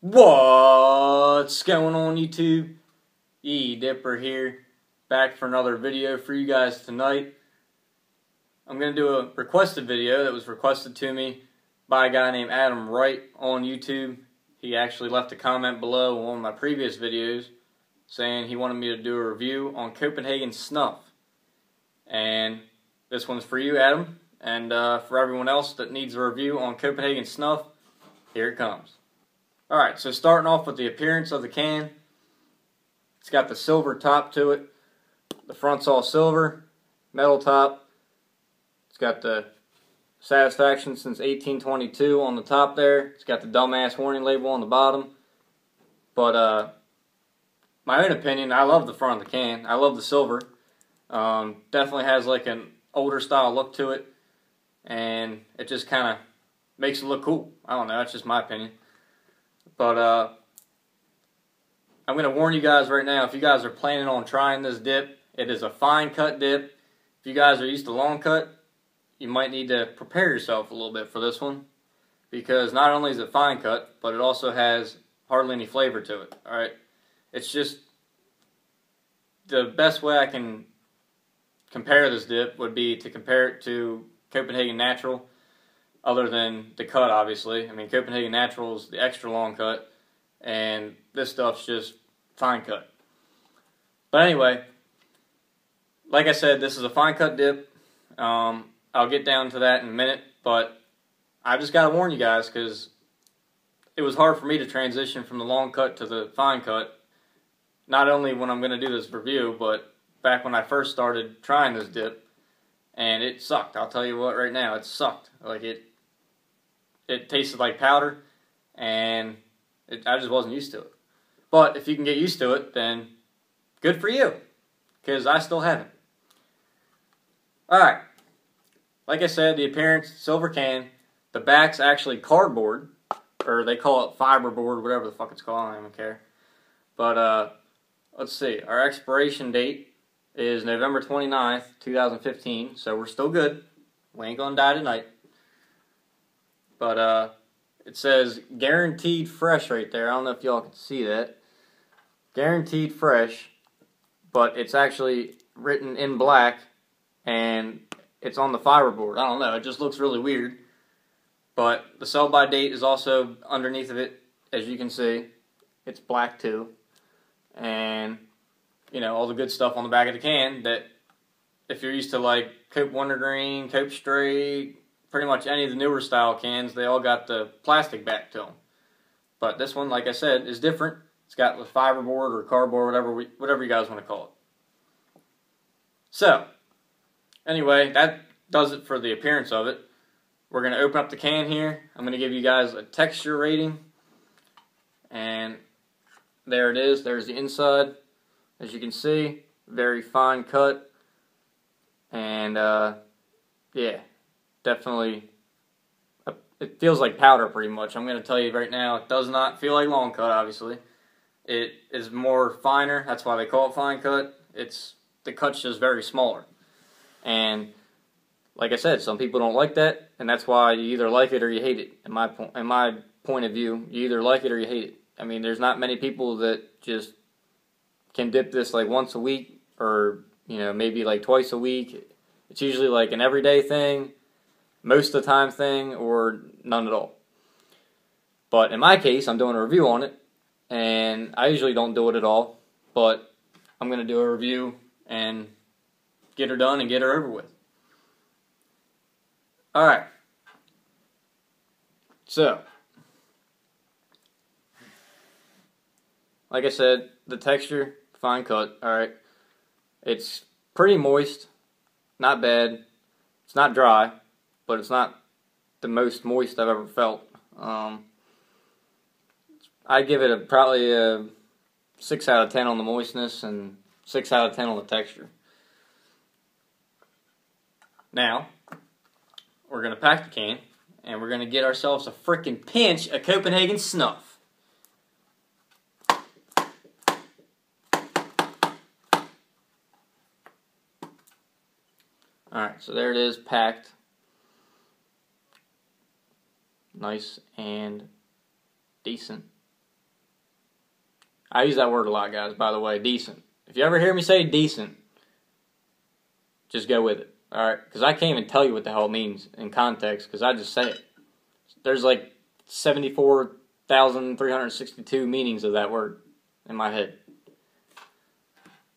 What's going on, YouTube? Yeeyee Dipper here, back for another video for you guys tonight. I'm going to do a requested video that was requested to me by a guy named Adam Wright on YouTube. He actually left a comment below on one of my previous videos saying he wanted me to do a review on Copenhagen Snuff. And this one's for you, Adam, and for everyone else that needs a review on Copenhagen Snuff, here it comes. Alright, so starting off with the appearance of the can. It's got the silver top to it. The front's all silver, metal top. It's got the satisfaction since 1822 on the top there. It's got the dumbass warning label on the bottom. But, my own opinion, I love the front of the can. I love the silver. Definitely has like an older style look to it. And it just kind of makes it look cool. I don't know, that's just my opinion. But, I'm going to warn you guys right now, if you guys are planning on trying this dip, it is a fine cut dip. If you guys are used to long cut, you might need to prepare yourself a little bit for this one. Because not only is it fine cut, but it also has hardly any flavor to it. Alright? It's just, the best way I can compare this dip would be to compare it to Copenhagen Natural. Other than the cut, obviously. I mean, Copenhagen Natural is the extra long cut, and this stuff's just fine cut. But anyway, like I said, this is a fine cut dip. I'll get down to that in a minute, but I just got to warn you guys, because it was hard for me to transition from the long cut to the fine cut. Not only when I'm going to do this review, but back when I first started trying this dip, and it sucked. I'll tell you what right now, it sucked. Like, it tasted like powder, and I just wasn't used to it. But if you can get used to it, then good for you, because I still haven't. Alright, like I said, the appearance, silver can. The back's actually cardboard, or they call it fiberboard, whatever the fuck it's called, I don't even care. But, let's see, our expiration date is November 29th, 2015, so we're still good. We ain't gonna die tonight. But, it says guaranteed fresh right there. I don't know if y'all can see that. Guaranteed fresh, but it's actually written in black, and it's on the fiberboard. I don't know, it just looks really weird. But the sell-by date is also underneath of it, as you can see. It's black too. And, you know, all the good stuff on the back of the can that, if you're used to like Cope Wintergreen, Cope Straight, pretty much any of the newer style cans, they all got the plastic back to them. But this one, like I said, is different. It's got the fiberboard or cardboard, whatever you guys want to call it. So, anyway, that does it for the appearance of it. We're going to open up the can here. I'm going to give you guys a texture rating. And there it is. There's the inside. As you can see, very fine cut. And, yeah. Definitely, it feels like powder pretty much. I'm going to tell you right now, it does not feel like long cut, obviously. It is more finer, that's why they call it fine cut. The cut's just very smaller. And, like I said, some people don't like that, and that's why you either like it or you hate it. In my point of view, you either like it or you hate it. I mean, there's not many people that just can dip this like once a week, or, you know, maybe like twice a week. It's usually like an everyday thing, most of the time thing, or none at all. But in my case, I'm doing a review on it, and I usually don't do it at all, but I'm going to do a review and get her done and get her over with. Alright. So, like I said, the texture, fine cut, alright. It's pretty moist, not bad, it's not dry, but it's not the most moist I've ever felt. I give it probably a 6 out of 10 on the moistness and 6 out of 10 on the texture. Now, we're going to pack the can, and we're going to get ourselves a frickin' pinch of Copenhagen Snuff. Alright, so there it is, packed. Nice and decent. I use that word a lot, guys, by the way, decent. If you ever hear me say decent, just go with it, alright? Because I can't even tell you what the hell it means in context, because I just say it. There's like 74,362 meanings of that word in my head.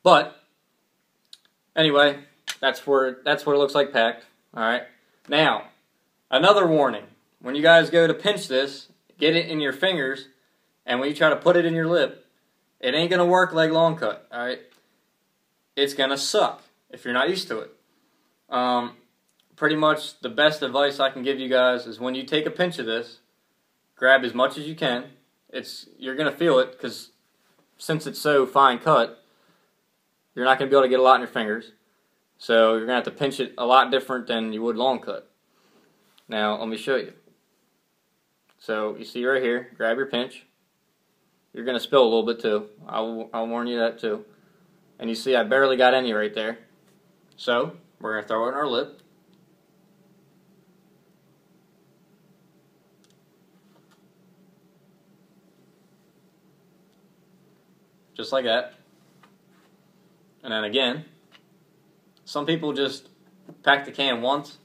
But, anyway, that's what it looks like packed, alright? Now, another warning. When you guys go to pinch this, get it in your fingers, and when you try to put it in your lip, it ain't going to work like long cut, alright? It's going to suck if you're not used to it. Pretty much the best advice I can give you guys is when you take a pinch of this, grab as much as you can. You're going to feel it because since it's so fine cut, you're not going to be able to get a lot in your fingers. So you're going to have to pinch it a lot different than you would long cut. Now, let me show you. So you see right here, grab your pinch. You're going to spill a little bit too. I'll warn you that too. And you see I barely got any right there. So we're going to throw it in our lip. Just like that. And then again, some people just pack the can once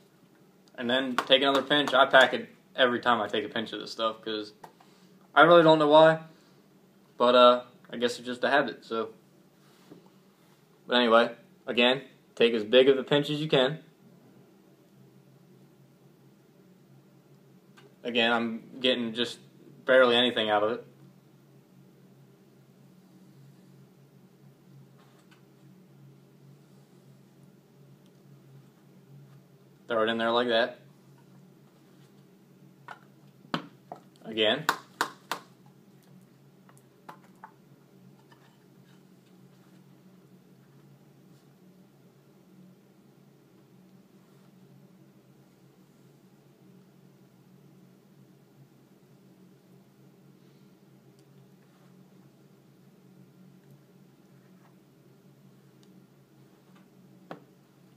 and then take another pinch. I pack it every time I take a pinch of this stuff because I really don't know why. But I guess it's just a habit. So, but anyway, again, take as big of a pinch as you can. Again, I'm getting just barely anything out of it. Throw it in there like that. Again.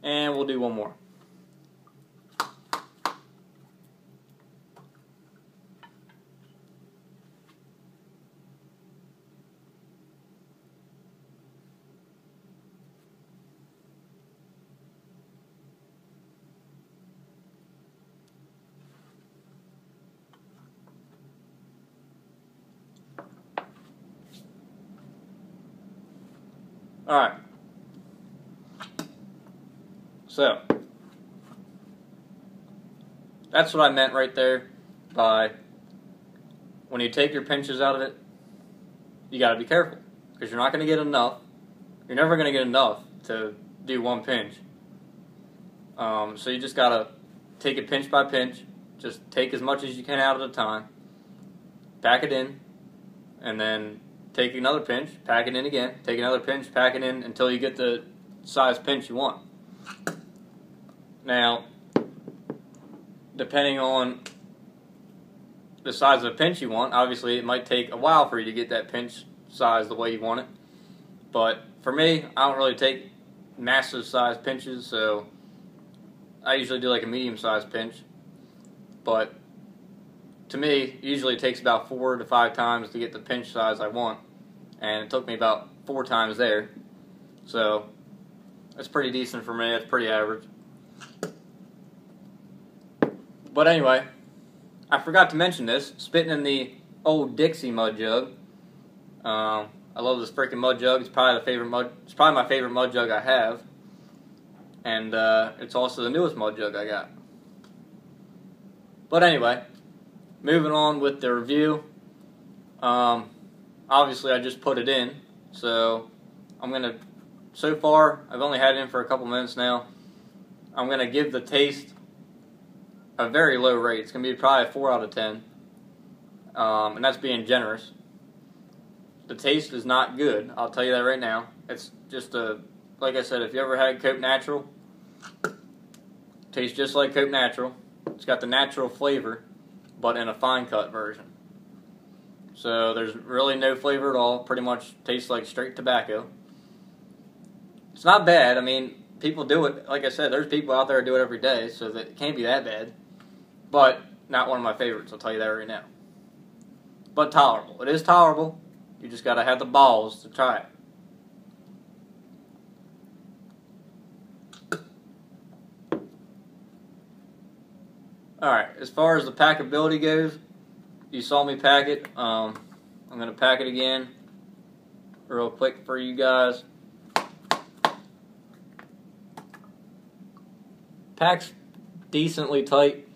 And we'll do one more. Alright. So, that's what I meant right there by when you take your pinches out of it, you got to be careful because you're not going to get enough. You're never going to get enough to do one pinch. So you just got to take it pinch by pinch. Just take as much as you can out at a time. Pack it in, and then take another pinch, pack it in again, take another pinch, pack it in until you get the size pinch you want. Now, depending on the size of the pinch you want, obviously it might take a while for you to get that pinch size the way you want it. But for me, I don't really take massive size pinches, so I usually do like a medium sized pinch. But to me, usually it takes about 4 to 5 times to get the pinch size I want. And it took me about 4 times there. So that's pretty decent for me. That's pretty average. But anyway, I forgot to mention this. Spitting in the old Dixie mud jug. I love this freaking mud jug. It's probably my favorite mud jug I have. And it's also the newest mud jug I got. But anyway, moving on with the review. Obviously I just put it in, so so far I've only had it in for a couple minutes now. I'm going to give the taste a very low rate. It's going to be probably a 4 out of 10, and that's being generous. The taste is not good, I'll tell you that right now. It's just like I said, if you ever had Coke Natural, it tastes just like Coke Natural. It's got the natural flavor, but in a fine cut version. So there's really no flavor at all. Pretty much tastes like straight tobacco. It's not bad. I mean, people do it. Like I said, there's people out there who do it every day, so that it can't be that bad. But not one of my favorites, I'll tell you that right now. But tolerable. It is tolerable. You just gotta have the balls to try it. Alright, as far as the packability goes, you saw me pack it. I'm going to pack it again real quick for you guys. Pack's decently tight.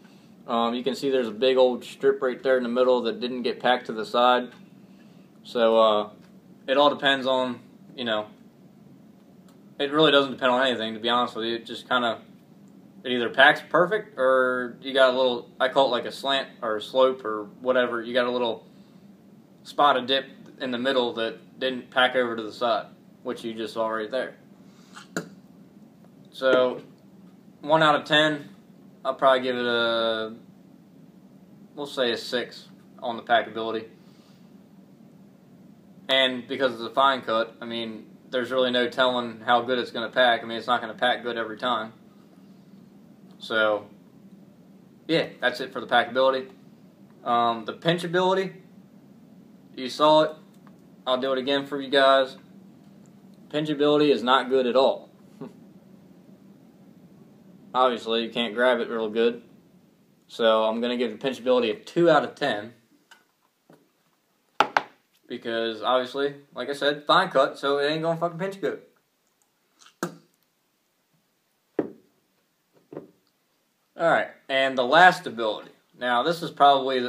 You can see there's a big old strip right there in the middle that didn't get packed to the side. So it all depends on, you know, it really doesn't depend on anything, to be honest with you. It just kind of, it either packs perfect or you got a little, I call it like a slant or a slope or whatever. You got a little spot of dip in the middle that didn't pack over to the side, which you just saw right there. So 1 out of 10, I'll probably give it a, we'll say a 6 on the packability. And because it's a fine cut, I mean, there's really no telling how good it's going to pack. I mean, it's not going to pack good every time. So, yeah, that's it for the packability. The pinchability, you saw it. I'll do it again for you guys. Pinchability is not good at all. Obviously, you can't grab it real good. So, I'm going to give the pinchability a 2 out of 10. Because, obviously, like I said, fine cut, so it ain't going to fucking pinch good. Alright, and the lastability. Now, this is probably,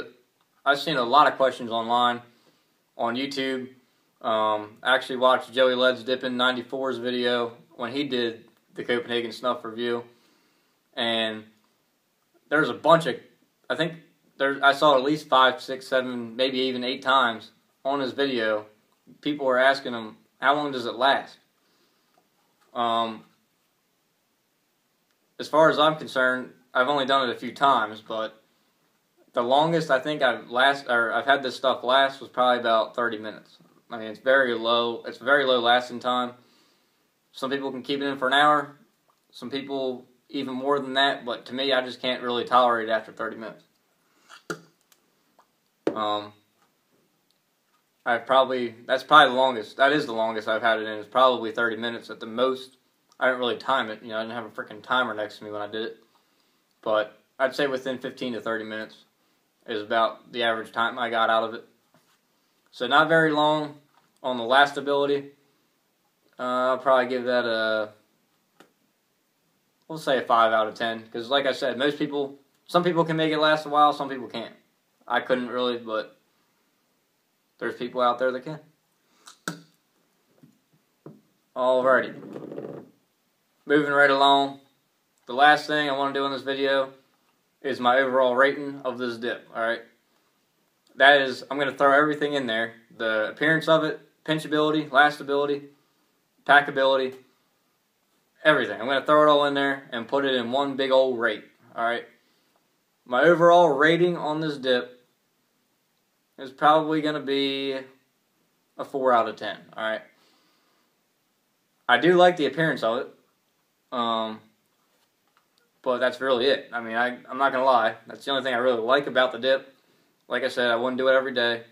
I've seen a lot of questions online, on YouTube. I actually watched Joey Led's Dippin' 94's video when he did the Copenhagen Snuff review. And there's a bunch of, I think, I saw at least 5, 6, 7, maybe even 8 times on his video. People were asking him, how long does it last? As far as I'm concerned, I've only done it a few times, but the longest I think I've had this stuff last was probably about 30 minutes. I mean, it's very low. It's very low lasting time. Some people can keep it in for an hour. Some people even more than that, but to me, I just can't really tolerate it after 30 minutes. That's probably the longest. That is the longest I've had it in. It's probably 30 minutes at the most. I didn't really time it. You know, I didn't have a freaking timer next to me when I did it. But I'd say within 15 to 30 minutes is about the average time I got out of it. So not very long on the lastability. I'll probably give that a, we'll say a 5 out of 10. Because like I said, some people can make it last a while, some people can't. I couldn't really, but there's people out there that can. Alrighty. Moving right along. The last thing I want to do in this video is my overall rating of this dip, alright? That is, I'm going to throw everything in there. The appearance of it, pinchability, lastability, packability, everything. I'm going to throw it all in there and put it in one big old rate, alright? My overall rating on this dip is probably going to be a 4 out of 10, alright? I do like the appearance of it. But that's really it. I mean, I'm not going to lie. That's the only thing I really like about the dip. Like I said, I wouldn't do it every day.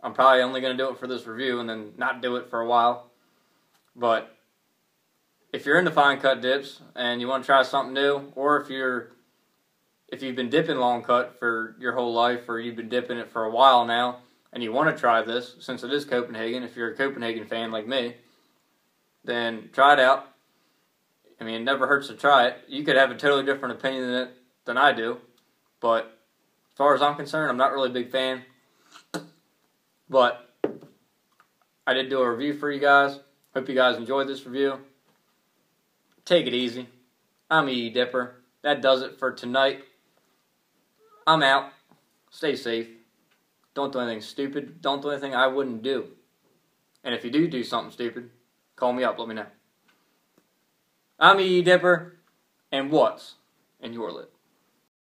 I'm probably only going to do it for this review and then not do it for a while. But if you're into fine cut dips and you want to try something new, or if you've been dipping long cut for your whole life, or you've been dipping it for a while now, and you want to try this, since it is Copenhagen, if you're a Copenhagen fan like me, then try it out. I mean, it never hurts to try it. You could have a totally different opinion than I do, but as far as I'm concerned, I'm not really a big fan. But I did do a review for you guys. Hope you guys enjoyed this review. Take it easy. I'm Yeeyee Dipper. That does it for tonight. I'm out. Stay safe. Don't do anything stupid. Don't do anything I wouldn't do. And if you do something stupid, call me up. Let me know. I'm Yeeyee Dipper, and what's in your lip?